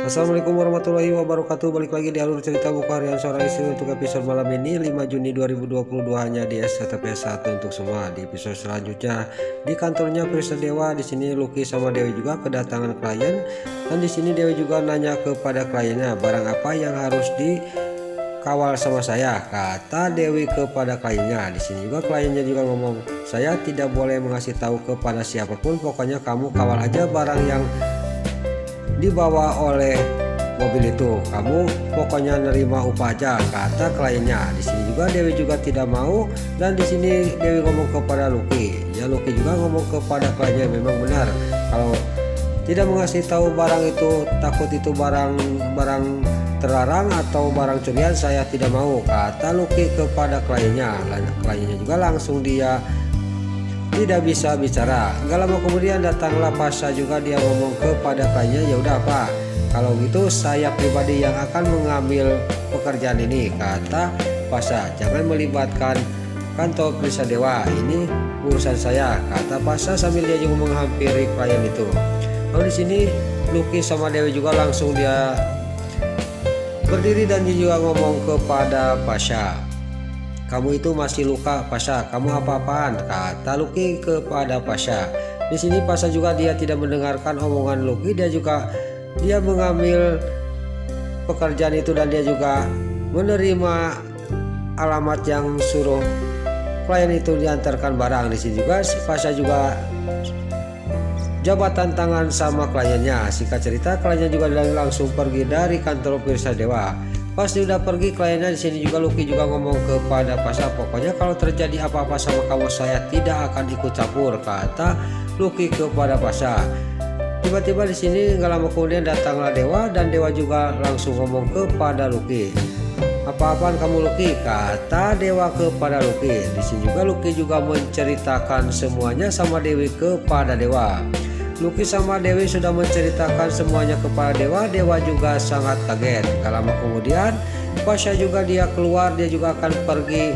Assalamualaikum warahmatullahi wabarakatuh. Balik lagi di alur cerita buku harian seorang istri untuk episode malam ini 5 Juni 2022 hanya di SCTP1 untuk semua. Di episode selanjutnya di kantornya Prisa Dewa, di sini Lucky sama Dewi juga kedatangan klien, dan di sini Dewi juga nanya kepada kliennya barang apa yang harus dikawal sama saya, kata Dewi kepada kliennya. Di sini juga kliennya juga ngomong, saya tidak boleh mengasih tahu kepada siapapun, pokoknya kamu kawal aja barang yang dibawa oleh mobil itu, kamu pokoknya nerima upah aja, kata kliennya. Di sini juga Dewi juga tidak mau, dan di sini Dewi ngomong kepada Lucky. Ya Lucky juga ngomong kepada kliennya, memang benar kalau tidak mengasih tahu barang itu, takut itu barang terlarang atau barang curian, saya tidak mau, kata Lucky kepada kliennya. Kliennya juga langsung dia tidak bisa bicara. Gak lama kemudian datanglah Pasha juga, dia ngomong kepada kliennya, ya udah Pak, kalau gitu saya pribadi yang akan mengambil pekerjaan ini, kata Pasha. Jangan melibatkan kantor Prisa Dewa, ini urusan saya, kata Pasha sambil dia juga menghampiri klien itu. Lalu di sini Lucky sama Dewi juga langsung dia berdiri dan dia juga ngomong kepada Pasha, kamu itu masih luka Pasha, kamu apa-apaan, kata Lucky kepada Pasha. Di sini Pasha juga dia tidak mendengarkan omongan Lucky, dia mengambil pekerjaan itu dan dia juga menerima alamat yang suruh klien itu diantarkan barang. Di sini juga Pasha juga jabatan tangan sama kliennya. Singkat cerita, kliennya juga langsung pergi dari kantor Prisa Dewa. Pas dia udah pergi, kliennya di sini juga Lucky juga ngomong kepada Pasha, pokoknya kalau terjadi apa-apa sama kamu saya tidak akan ikut campur, kata Lucky kepada Pasha. Tiba-tiba di sini nggak lama kemudian datanglah Dewa, dan Dewa juga langsung ngomong kepada Lucky, apa-apaan kamu Lucky, kata Dewa kepada Lucky. Di sini juga Lucky juga menceritakan semuanya sama Dewi kepada Dewa. Lucky sama Dewi sudah menceritakan semuanya kepada Dewa. Dewa juga sangat kaget. Gak lama kemudian Pasha juga dia keluar, dia juga akan pergi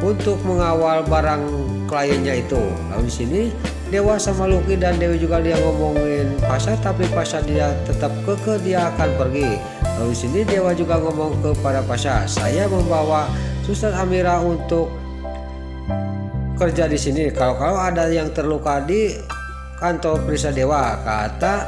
untuk mengawal barang kliennya itu. Lalu di sini Dewa sama Lucky dan Dewi juga dia ngomongin Pasha, tapi Pasha dia tetap kekeh dia akan pergi. Lalu di sini Dewa juga ngomong kepada Pasha, saya membawa Suster Amira untuk kerja di sini. Kalau ada yang terluka di kantor Prisa Dewa, kata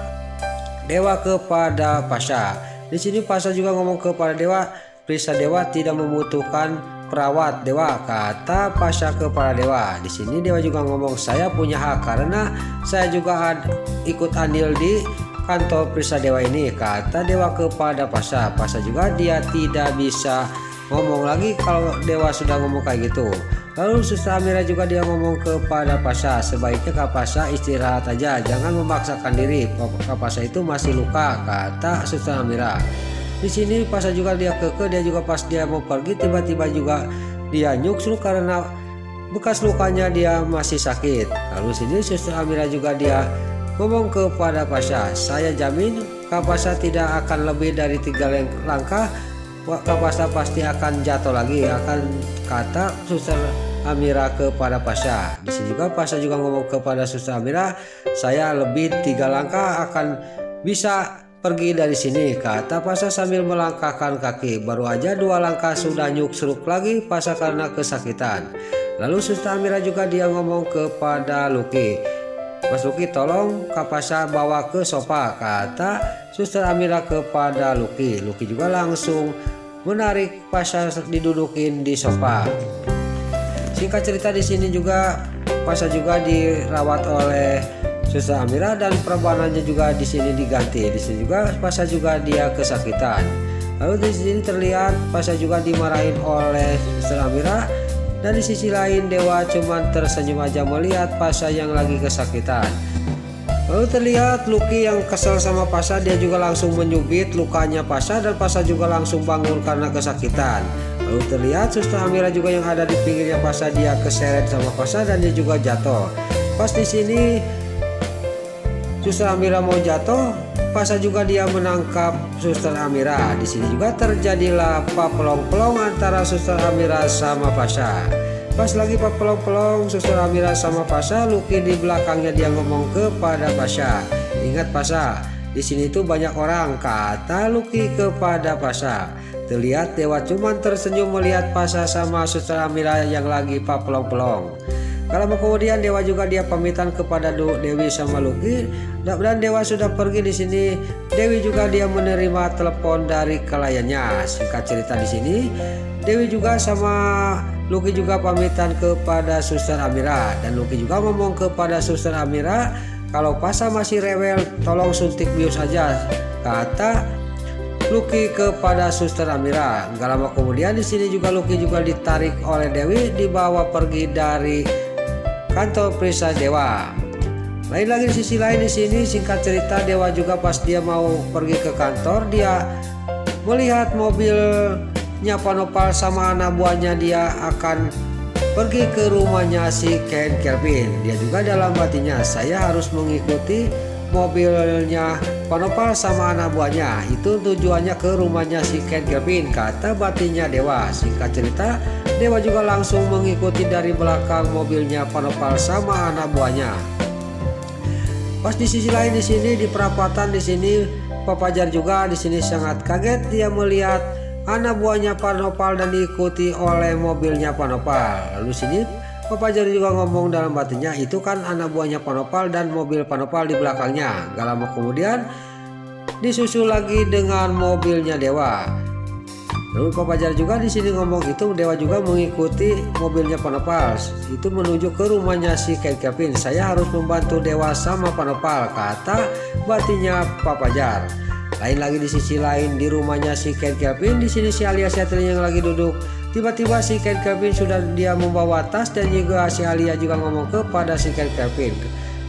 Dewa kepada Pasha. Di sini Pasha juga ngomong kepada Dewa, Prisa Dewa tidak membutuhkan perawat Dewa, kata Pasha kepada Dewa. Di sini Dewa juga ngomong, saya punya hak karena saya juga ikut andil di kantor Prisa Dewa ini, kata Dewa kepada Pasha. Pasha juga dia tidak bisa ngomong lagi kalau Dewa sudah ngomong kayak gitu. Lalu Suster Amira juga dia ngomong kepada Pasha, sebaiknya Kak Pasha istirahat aja, jangan memaksakan diri, Kak Pasha itu masih luka, kata Suster Amira. Di sini Pasha juga dia kekeh, dia juga pas dia mau pergi tiba-tiba juga dia nyuksur karena bekas lukanya dia masih sakit. Lalu sini Suster Amira juga dia ngomong kepada Pasha, saya jamin Kak Pasha tidak akan lebih dari 3 langkah, Kak Pasha pasti akan jatuh lagi, kata Suster Amira kepada Pasha. Di sini juga Pasha juga ngomong kepada Suster Amira, saya lebih 3 langkah akan bisa pergi dari sini, kata Pasha sambil melangkahkan kaki. Baru aja 2 langkah sudah nyuksruk lagi Pasha karena kesakitan. Lalu Suster Amira juga dia ngomong kepada Lucky, Mas Lucky tolong Kak Pasha bawa ke sofa, kata Suster Amira kepada Lucky. Lucky juga langsung menarik Pasha didudukin di sofa. Singkat cerita di sini juga Pasha juga dirawat oleh Suster Amira dan perbanannya juga di sini diganti. Di sini juga Pasha juga dia kesakitan. Lalu di sini terlihat Pasha juga dimarahin oleh Suster Amira. Dan di sisi lain Dewa cuman tersenyum aja melihat Pasha yang lagi kesakitan. Lalu terlihat Lucky yang kesel sama Pasha, dia juga langsung menyubit lukanya Pasha dan Pasha juga langsung bangun karena kesakitan. Lalu terlihat Suster Amira juga yang ada di pinggirnya Pasha, dia keseret sama Pasha dan dia juga jatuh. Pas di sini Suster Amira mau jatuh, Pasha juga dia menangkap Suster Amira. Di sini juga terjadilah pelong-pelong antara Suster Amira sama Pasha. Pas lagi pelong-pelong Suster Amira sama Pasha, Lucky di belakangnya dia ngomong kepada Pasha, ingat Pasha, Di sini tuh banyak orang, kata Lucky kepada Pasha. Terlihat Dewa cuman tersenyum melihat Pasha sama Suster Amira yang lagi pelong-pelong. Kalau kemudian Dewa juga dia pamitan kepada Dewi sama Lucky, dan Dewa sudah pergi. Di sini Dewi juga dia menerima telepon dari kliennya. Singkat cerita di sini Dewi juga sama Lucky juga pamitan kepada Suster Amira, dan Lucky juga ngomong kepada Suster Amira kalau Pasha masih rewel tolong suntik bius saja, kata Lucky kepada Suster Amira. Gak lama kemudian di sini juga Lucky juga ditarik oleh Dewi, dibawa pergi dari kantor periksa Dewa. Lain lagi di sisi lain di sini singkat cerita Dewa juga pas dia mau pergi ke kantor, dia melihat mobilnya Panopal sama anak buahnya, dia akan pergi ke rumahnya si Ken Kelvin. Dia juga dalam hatinya, saya harus mengikuti mobilnya Panopal sama anak buahnya, itu tujuannya ke rumahnya si Ken Kelvin, kata batinnya Dewa. Singkat cerita Dewa juga langsung mengikuti dari belakang mobilnya Panopal sama anak buahnya. Pas di sisi lain di sini di perapatan di sini Pak Fajar juga di sini sangat kaget, dia melihat anak buahnya Panopal dan diikuti oleh mobilnya Panopal. Lalu sini Pak Fajar juga ngomong dalam batinnya, itu kan anak buahnya Panopal dan mobil Panopal di belakangnya. Gak lama kemudian disusul lagi dengan mobilnya Dewa. Lalu Pak Fajar juga di sini ngomong, itu Dewa juga mengikuti mobilnya Panopal, itu menuju ke rumahnya si Ken Kelvin. Saya harus membantu Dewa sama Panopal, kata batinnya Pak Fajar. Lain lagi di sisi lain di rumahnya si Ken Kelvin, di sini si Alia Seattle yang lagi duduk. Tiba-tiba si Ken Kelvin sudah dia membawa tas, dan juga si Alia juga ngomong kepada si Ken Kelvin,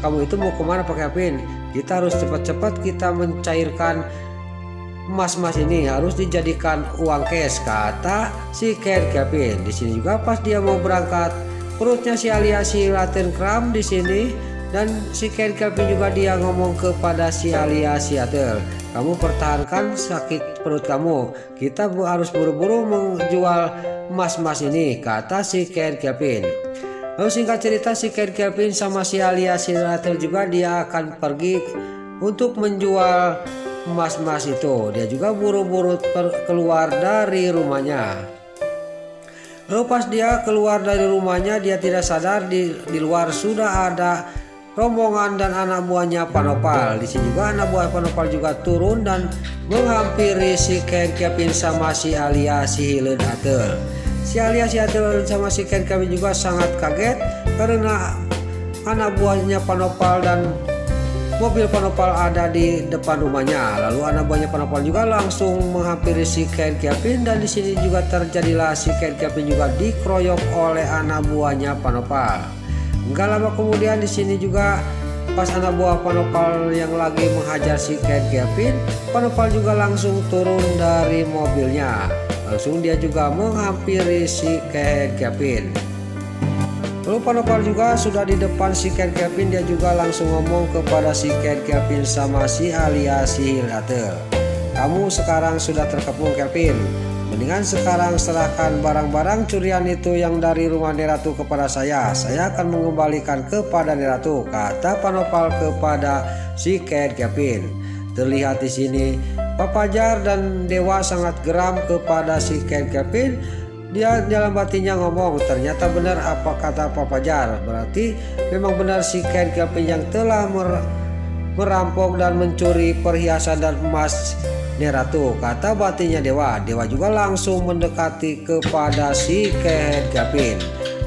kamu itu mau kemana Pak Kelvin? Kita harus cepat-cepat kita mencairkan emas-emas ini, harus dijadikan uang cash, kata si Ken Kelvin. Di sini juga pas dia mau berangkat, perutnya si Alia si Latin kram di sini, dan si Ken Kelvin juga dia ngomong kepada si Alia Seattle, kamu pertahankan sakit perut kamu, kita harus buru-buru menjual emas-emas ini, kata si Ken Kelvin. Lalu singkat cerita si Ken Kelvin sama si Alia Seattle juga dia akan pergi untuk menjual emas-emas itu. Dia juga buru-buru keluar dari rumahnya. Lalu pas dia keluar dari rumahnya, dia tidak sadar di luar sudah ada rombongan dan anak buahnya Panopal. Di sini juga anak buah Panopal juga turun dan menghampiri si Ken Kelvin sama si Alia si Seattle. Si Alia Seattle sama si Ken Kelvin juga sangat kaget karena anak buahnya Panopal dan mobil Panopal ada di depan rumahnya. Lalu anak buahnya Panopal juga langsung menghampiri si Ken Kelvin, dan di sini juga terjadilah si Ken Kelvin juga dikeroyok oleh anak buahnya Panopal. Enggak lama kemudian di sini juga pas anak buah Panopal yang lagi menghajar si Ken Kelvin, Panopal juga langsung turun dari mobilnya. Langsung dia juga menghampiri si Ken Kelvin. Lalu Panopal juga sudah di depan si Ken Kelvin, dia juga langsung ngomong kepada si Ken Kelvin sama si Alia si Seattle, kamu sekarang sudah terkepung Kelvin, mendingan sekarang serahkan barang-barang curian itu yang dari rumah Neratu kepada saya akan mengembalikan kepada Neratu, kata Panopal kepada si Ken Kelvin. Terlihat di sini Pak Fajar dan Dewa sangat geram kepada si Ken Kelvin. Dia dalam batinnya ngomong, ternyata benar apa kata Pak Fajar, berarti memang benar si Ken Kelvin yang telah merampok dan mencuri perhiasan dan emas Neratu, kata batinnya Dewa. Dewa juga langsung mendekati kepada si Ken Kelvin.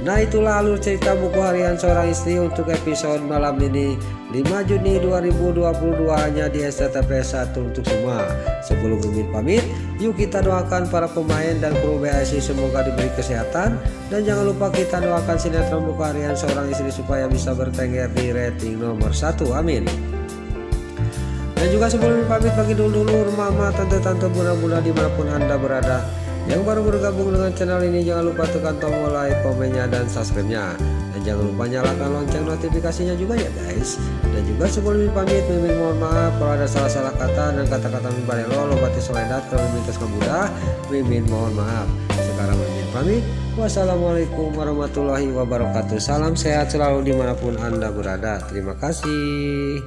Nah, itulah alur cerita buku harian seorang istri untuk episode malam ini 5 Juni 2022 hanya di STTP1 untuk semua. Sebelum Mimin pamit, yuk kita doakan para pemain dan kru BSI semoga diberi kesehatan, dan jangan lupa kita doakan sinetron buku harian seorang istri supaya bisa bertengger di rating nomor 1. Amin. Dan juga sebelum pamit, bagi dulur-dulur, mama, tante-tante, bunda-bunda dimanapun anda berada yang baru bergabung dengan channel ini, jangan lupa tekan tombol like, komennya, dan subscribe-nya. Dan jangan lupa nyalakan lonceng notifikasinya juga ya guys. Dan juga sebelum pamit, Mimin mohon maaf kalau ada salah-salah kata dan kata-kata Mimin Barelo, lobati soledat kalau Mimin kemudah, Mimin mohon maaf. Sekarang Mimin pamit. Wassalamualaikum warahmatullahi wabarakatuh. Salam sehat selalu dimanapun anda berada. Terima kasih.